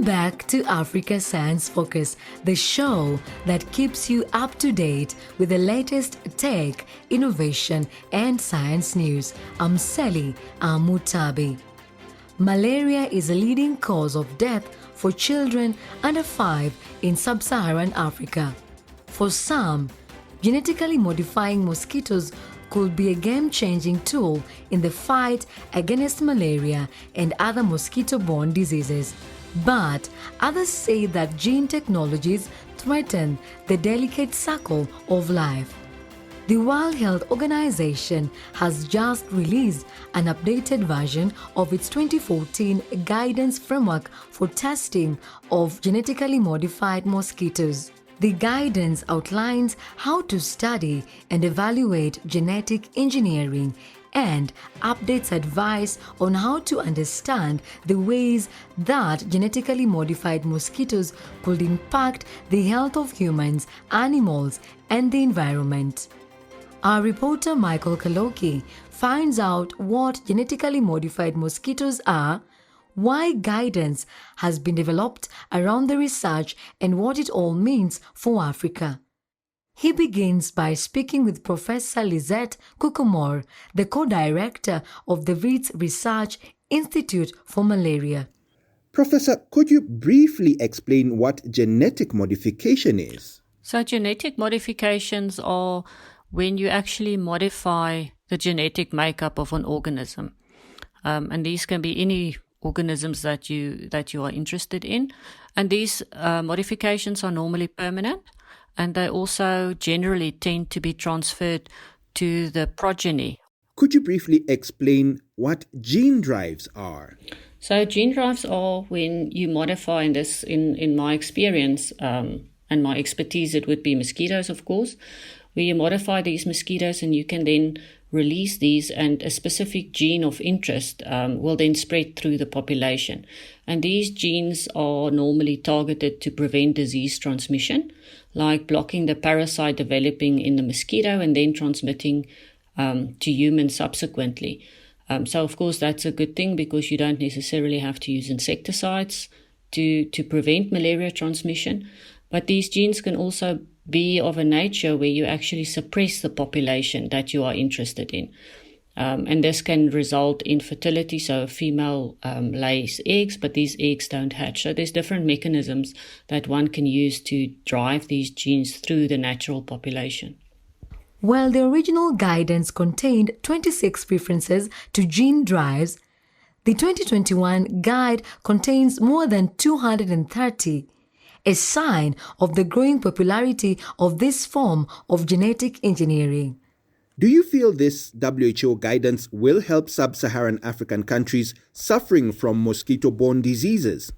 Welcome back to Africa Science Focus, the show that keeps you up to date with the latest tech, innovation, and science news. I'm Selly, Amutabi. Malaria is a leading cause of death for children under 5 in Sub-Saharan Africa. For some, genetically modifying mosquitoes could be a game-changing tool in the fight against malaria and other mosquito-borne diseases. But others say that gene technologies threaten the delicate circle of life. The World Health Organization has just released an updated version of its 2014 guidance framework for testing of genetically modified mosquitoes. The guidance outlines how to study and evaluate genetic engineering and updates advice on how to understand the ways that genetically modified mosquitoes could impact the health of humans, animals, and the environment. Our reporter Michael Kaloki finds out what genetically modified mosquitoes are, why guidance has been developed around the research, and what it all means for Africa. He begins by speaking with Professor Lisette Kukumor, the co-director of the WITS Research Institute for Malaria. Professor, could you briefly explain what genetic modification is? So genetic modifications are when you actually modify the genetic makeup of an organism. And these can be any organisms that you are interested in. And these modifications are normally permanent, and they also generally tend to be transferred to the progeny. Could you briefly explain what gene drives are? So gene drives are when you modify, in my experience and my expertise, it would be mosquitoes, of course, where you modify these mosquitoes and you can then release these, and a specific gene of interest will then spread through the population. And these genes are normally targeted to prevent disease transmission, like blocking the parasite developing in the mosquito and then transmitting to humans subsequently. So, of course, that's a good thing because you don't necessarily have to use insecticides to prevent malaria transmission. But these genes can also be of a nature where you actually suppress the population that you are interested in. And this can result in fertility. So a female lays eggs, but these eggs don't hatch. So there's different mechanisms that one can use to drive these genes through the natural population. While the original guidance contained 26 references to gene drives, the 2021 guide contains more than 230, a sign of the growing popularity of this form of genetic engineering. Do you feel this WHO guidance will help sub-Saharan African countries suffering from mosquito-borne diseases?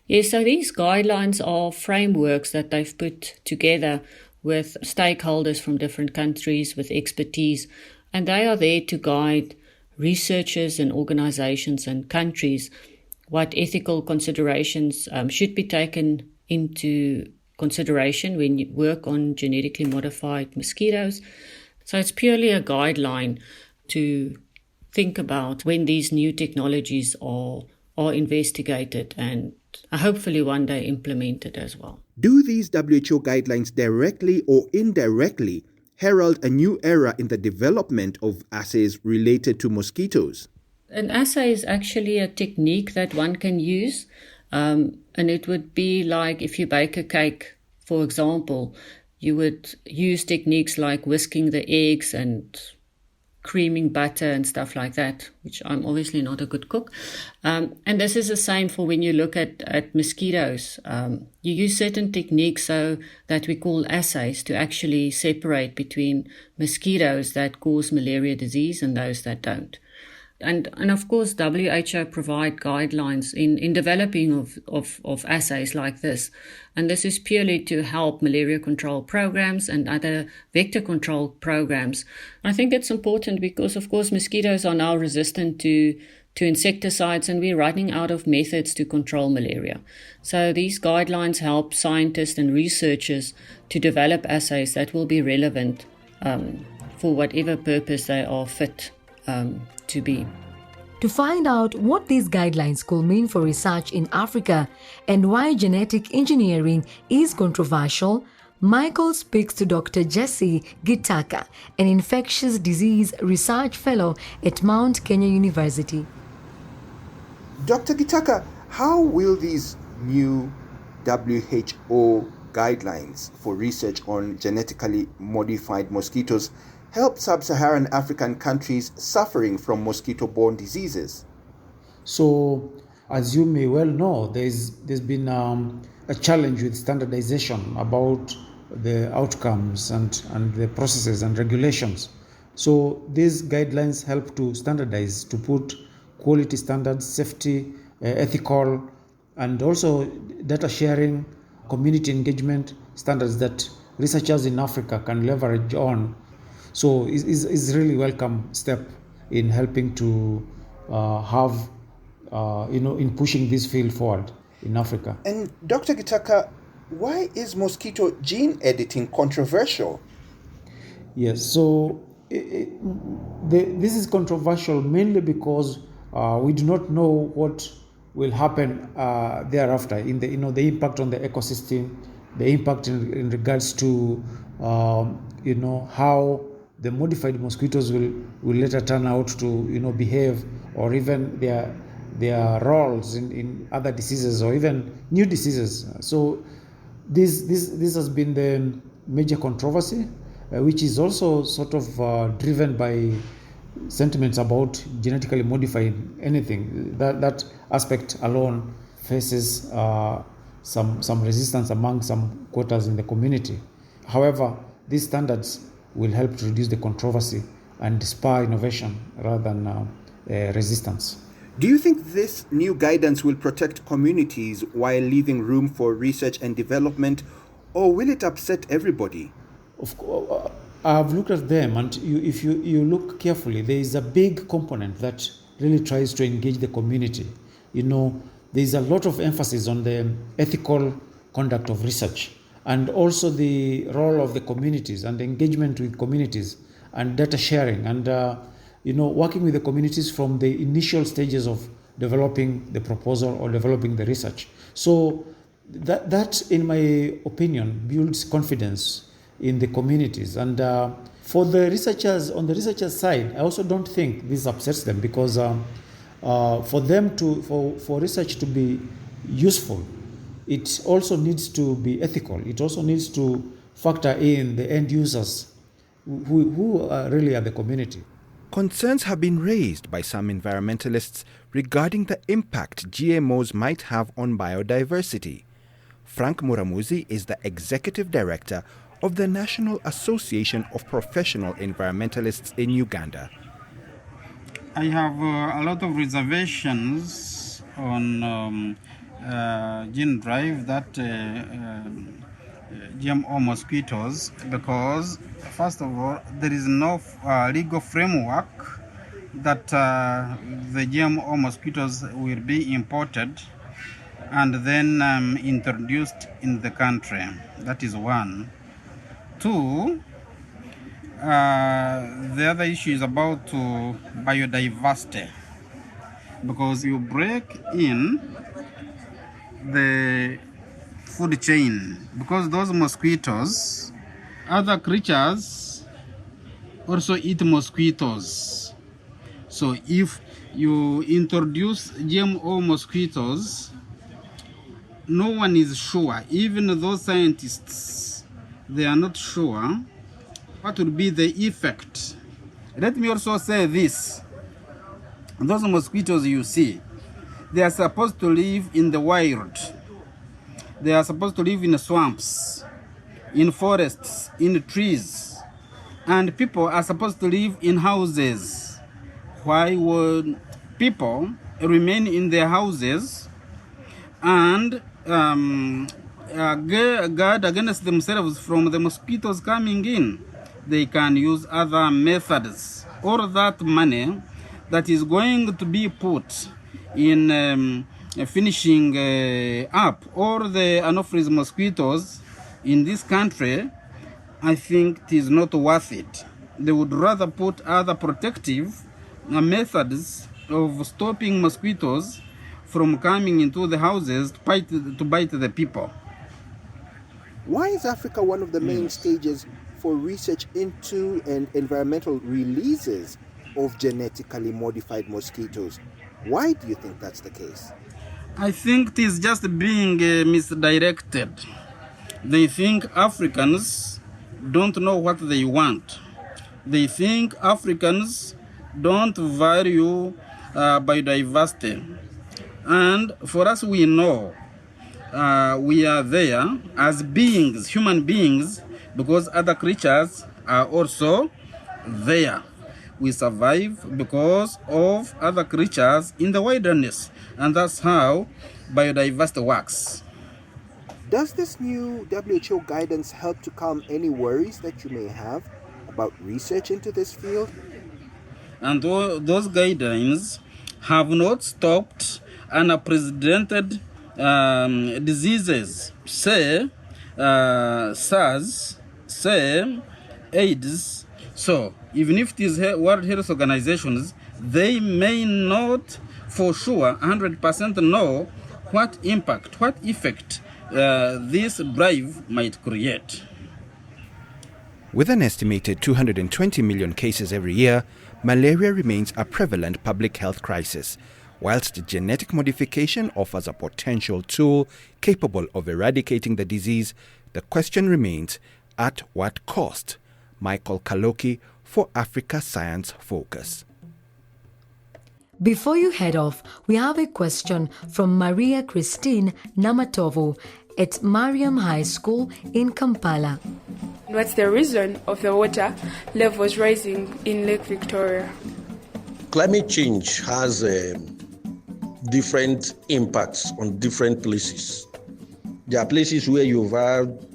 Yes, so these guidelines are frameworks that they've put together with stakeholders from different countries with expertise, and they are there to guide researchers and organizations and countries what ethical considerations should be taken into consideration when you work on genetically modified mosquitoes. So it's purely a guideline to think about when these new technologies are investigated and hopefully one day implemented as well. Do these WHO guidelines directly or indirectly herald a new era in the development of assays related to mosquitoes? An assay is actually a technique that one can use, and it would be like if you bake a cake, for example, you would use techniques like whisking the eggs and creaming butter and stuff like that, which I'm obviously not a good cook. And this is the same for when you look at mosquitoes. You use certain techniques so that we call assays to actually separate between mosquitoes that cause malaria disease and those that don't. And of course, WHO provide guidelines in developing of assays like this. And this is purely to help malaria control programs and other vector control programs. I think it's important because, of course, mosquitoes are now resistant to insecticides and we're running out of methods to control malaria. So these guidelines help scientists and researchers to develop assays that will be relevant for whatever purpose they are fit to be. To find out what these guidelines could mean for research in Africa and why genetic engineering is controversial, Michael speaks to Dr. Jesse Gitaka, an infectious disease research fellow at Mount Kenya University. Dr. Gitaka, how will these new WHO guidelines for research on genetically modified mosquitoes help Sub-Saharan African countries suffering from mosquito-borne diseases? So, as you may well know, there's been a challenge with standardization about the outcomes and the processes and regulations. So these guidelines help to standardize, to put quality standards, safety, ethical, and also data sharing, community engagement standards that researchers in Africa can leverage on. So it's really welcome step in helping to have, in pushing this field forward in Africa. And Dr. Gitaka, why is mosquito gene editing controversial? Yes, so this is controversial mainly because we do not know what will happen thereafter in the impact on the ecosystem, the impact in regards to how the modified mosquitoes will later turn out to behave, or even their roles in other diseases or even new diseases. So this has been the major controversy, which is also sort of driven by sentiments about genetically modifying anything. That aspect alone faces some resistance among some quarters in the community. However, these standards will help to reduce the controversy and spur innovation rather than resistance. Do you think this new guidance will protect communities while leaving room for research and development, or will it upset everybody? Of course, I've looked at them, and if you look carefully, there is a big component that really tries to engage the community. There is a lot of emphasis on the ethical conduct of research, and also the role of the communities and the engagement with communities and data sharing and working with the communities from the initial stages of developing the proposal or developing the research. So that in my opinion, builds confidence in the communities. And for the researchers, on the researchers' side, I also don't think this upsets them, because for research to be useful, it also needs to be ethical. It also needs to factor in the end users who really are the community. Concerns have been raised by some environmentalists regarding the impact GMOs might have on biodiversity. Frank Muramuzi is the executive director of the National Association of Professional Environmentalists in Uganda. I have a lot of reservations on gene drive that GMO mosquitoes, because first of all, there is no legal framework that the GMO mosquitoes will be imported and then introduced in the country. That is one. Two, the other issue is about biodiversity, because you break in the food chain, because those mosquitoes, other creatures also eat mosquitoes. So if you introduce GMO mosquitoes, no one is sure, even those scientists, they are not sure what will be the effect. Let me also say this: those mosquitoes you see, they are supposed to live in the wild. They are supposed to live in swamps, in forests, in trees. And people are supposed to live in houses. Why would people remain in their houses and guard against themselves from the mosquitoes coming in? They can use other methods. All that money that is going to be put in finishing up all the Anopheles mosquitoes in this country, I think it is not worth it. They would rather put other protective methods of stopping mosquitoes from coming into the houses to bite the people. Why is Africa one of the main stages for research into and environmental releases of genetically modified mosquitoes? Why do you think that's the case? I think it is just being misdirected. They think Africans don't know what they want. They think Africans don't value biodiversity. And for us, we know we are there as beings, human beings, because other creatures are also there. We survive because of other creatures in the wilderness, and that's how biodiversity works. Does this new WHO guidance help to calm any worries that you may have about research into this field? And those guidelines have not stopped unprecedented diseases, say SARS, say AIDS. So even if these World Health Organizations, they may not for sure 100% know what impact, what effect this drive might create. With an estimated 220 million cases every year, malaria remains a prevalent public health crisis. Whilst genetic modification offers a potential tool capable of eradicating the disease, the question remains, at what cost? Michael Kaloki for Africa Science Focus. Before you head off, we have a question from Maria Christine Namatovo at Mariam High School in Kampala. What's the reason of the water levels rising in Lake Victoria? Climate change has different impacts on different places. There are places where you've had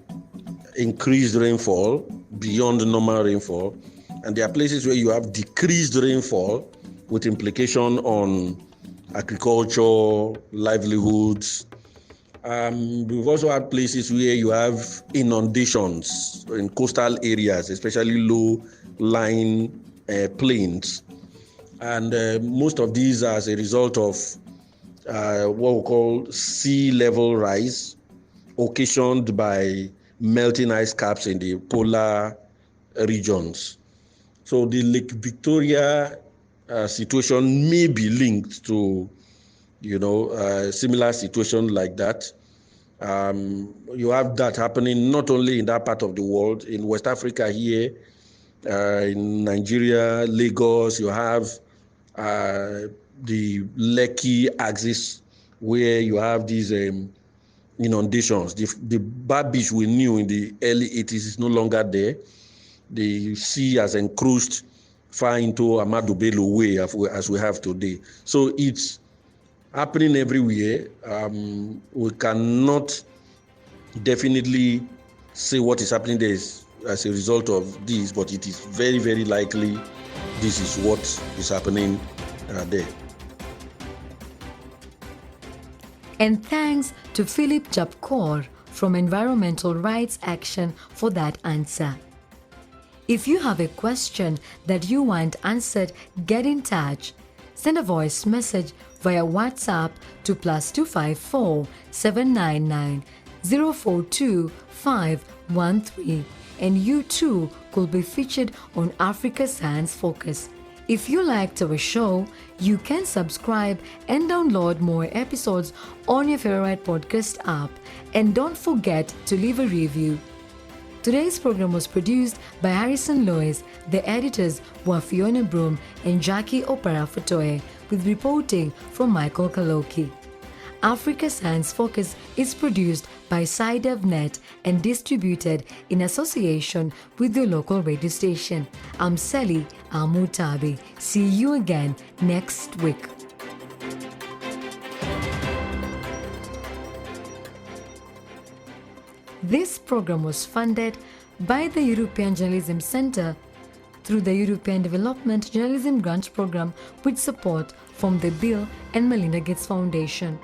increased rainfall beyond normal rainfall, and there are places where you have decreased rainfall with implication on agriculture, livelihoods. We've also had places where you have inundations in coastal areas, especially low-lying plains. And most of these are as a result of what we call sea level rise, occasioned by melting ice caps in the polar regions. So the Lake Victoria situation may be linked to, similar situation like that. You have that happening not only in that part of the world, in West Africa here, in Nigeria, Lagos, you have the Lekki axis where you have these inundations. The bad beach we knew in the early 80s is no longer there. The sea has encroached far into Ahmadu Bello Way as we have today. So it's happening everywhere. We cannot definitely say what is happening there is as a result of this, but it is very, very likely this is what is happening there. And thanks to Philip Japkor from Environmental Rights Action for that answer. If you have a question that you want answered, get in touch. Send a voice message via WhatsApp to +254 799 042 513, and you too could be featured on Africa Science Focus. If you liked our show, you can subscribe and download more episodes on your favorite podcast app. And don't forget to leave a review. Today's program was produced by Harrison Lois. The editors were Fiona Broom and Jackie Opara-Fotoe, with reporting from Michael Kaloki. Africa Science Focus is produced by SciDevNet and distributed in association with your local radio station. I'm Selly Amutabi. See you again next week. This program was funded by the European Journalism Centre through the European Development Journalism Grant Programme with support from the Bill and Melinda Gates Foundation.